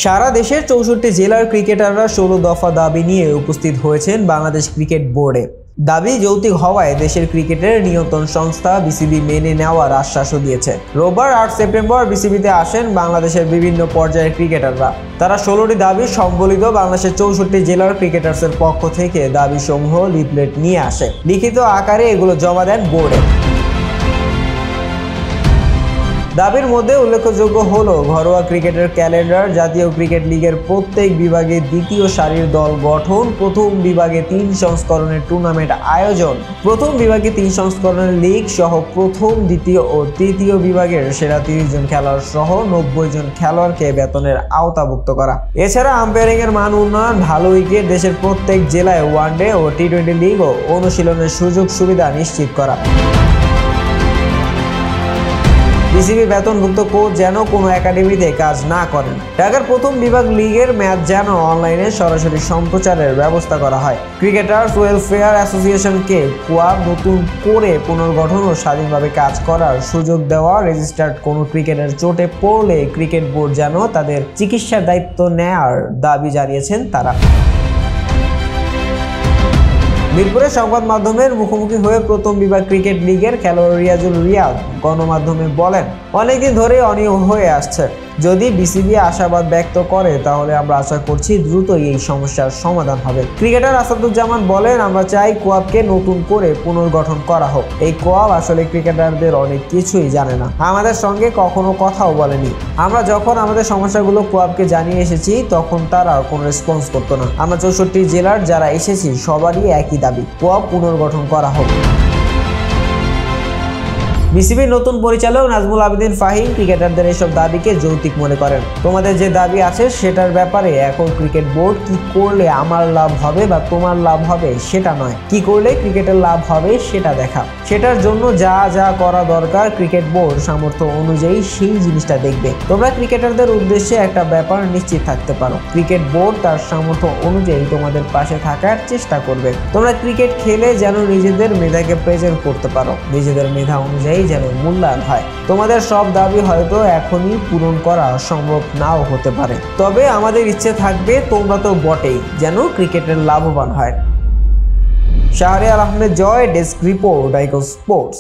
সারা দেশের ৬৪ জেলার ক্রিকেটাররা ১৬ দফা দাবি নিয়ে উপস্থিত হয়েছেন বাংলাদেশ ক্রিকেট বোর্ডে। দাবি যৌক্তিক হওয়ায় দেশের ক্রিকেটের নিয়ন্ত্রণ সংস্থা বিসিবি মেনে নেওয়ার আশ্বাসও দিয়েছে। রোববার ৮ সেপ্টেম্বর বিসিবিতে আসেন বাংলাদেশের বিভিন্ন পর্যায়ের ক্রিকেটাররা। তারা ১৬টি দাবি সম্বলিত বাংলাদেশের ৬৪ জেলার ক্রিকেটার্সের পক্ষ থেকে দাবিসমূহ লিফলেট নিয়ে আসে। লিখিত আকারে এগুলো জমা দেন বোর্ডে। দাবির মধ্যে উল্লেখযোগ্য হলো ঘরোয়া ক্রিকেটের ক্যালেন্ডার, জাতীয় ক্রিকেট লিগের প্রত্যেক বিভাগে দ্বিতীয় সারির দল গঠন, প্রথম বিভাগে ৩ সংস্করণের টুর্নামেন্ট আয়োজন, প্রথম বিভাগে ৩ সংস্করণের লিগ সহ প্রথম, দ্বিতীয় ও তৃতীয় বিভাগের সেরা ৩০ জন খেলোয়াড় সহ ৯০ জন খেলোয়াড়কে বেতনের আওতাভুক্ত করা। এছাড়া আম্পায়ারিং এর মান উন্নয়ন, ভালো উইকেট, দেশের প্রত্যেক জেলায় ওয়ানডে ও টি-20 লিগ ও অনুশীলনের সুযোগ সুবিধা নিশ্চিত করা। বিসিবি বেতনভুক্ত কোচ যেন কোনো একাডেমিতে কাজ না করেন। ঢাকার প্রথম বিভাগ লিগের ম্যাচ যেন অনলাইনে সরাসরি সম্প্রচারের ব্যবস্থা করা হয়। ক্রিকেটার্স ওয়েলফেয়ার অ্যাসোসিয়েশনকে কোয়াব নতুন করে পুনর্গঠন ও স্বাধীনভাবে কাজ করার সুযোগ দেওয়া। রেজিস্টার্ড কোনো ক্রিকেটার চোটে পড়লে ক্রিকেট বোর্ড যেন তাদের চিকিৎসার দায়িত্ব নেয়ার দাবি জানিয়েছেন তারা। মিরপুরে সংবাদ মাধ্যমের মুখোমুখি হয়ে প্রথম বিভাগ ক্রিকেট লিগের খেলোয়াড় রিয়াজুল রিয়াদ গণমাধ্যমে বলেন, অনেকদিন ধরে অনিয়ম হয়ে আসছে। যদি বিসিবি আশাবাদ ব্যক্ত করে তাহলে আমরা আশা করছি দ্রুতই এই সমস্যার সমাধান হবে। ক্রিকেটার আসাদুজ্জামান বলেন, আমরা চাই কোয়াবকে নতুন করে পুনর্গঠন করা হোক। এই কোয়াব আসলে ক্রিকেটারদের অনেক কিছুই জানে না, আমাদের সঙ্গে কখনো কথাও বলেনি। আমরা যখন আমাদের সমস্যাগুলো কোয়াবকে জানিয়ে এসেছি তখন তারা কোনো রেসপন্স করতো না। আমরা ৬৪ জেলার যারা এসেছি সবারই একই দাবি, কোয়াব পুনর্গঠন করা হোক। বিসিবির নতুন পরিচালক নাজমুল আবেদিন ফাহিম ক্রিকেটারদের এসব দাবিকে যৌক্তিক মনে করেন। তোমাদের যে দাবি আছে সেটার ব্যাপারে এখন ক্রিকেট বোর্ড কি করলে আমার লাভ হবে বা তোমার লাভ হবে সেটা নয়, কি করলে ক্রিকেটের লাভ হবে সেটা দেখা। সেটার জন্য যা যা করা দরকার ক্রিকেট বোর্ড সামর্থ্য অনুযায়ী সেই জিনিসটা দেখবে। তোমরা ক্রিকেটারদের উদ্দেশ্যে একটা ব্যাপার নিশ্চিত থাকতে পারো, ক্রিকেট বোর্ড তার সামর্থ্য অনুযায়ী তোমাদের পাশে থাকার চেষ্টা করবে। তোমরা ক্রিকেট খেলে যেন নিজেদের মেধাকে প্রেজেন্ট করতে পারো, নিজেদের মেধা অনুযায়ী যেন মূল্যায়ন হয়। তোমাদের সব দাবি হয়তো এখনই পূরণ করা সম্ভব নাও হতে পারে, তবে আমাদের ইচ্ছে থাকবে তোমরা তো বটেই যেন ক্রিকেটের লাভবান হয়। শাহরিয়ার আহমেদ জয়, ডেস্ক রিপোর্ট, আইকন স্পোর্টস।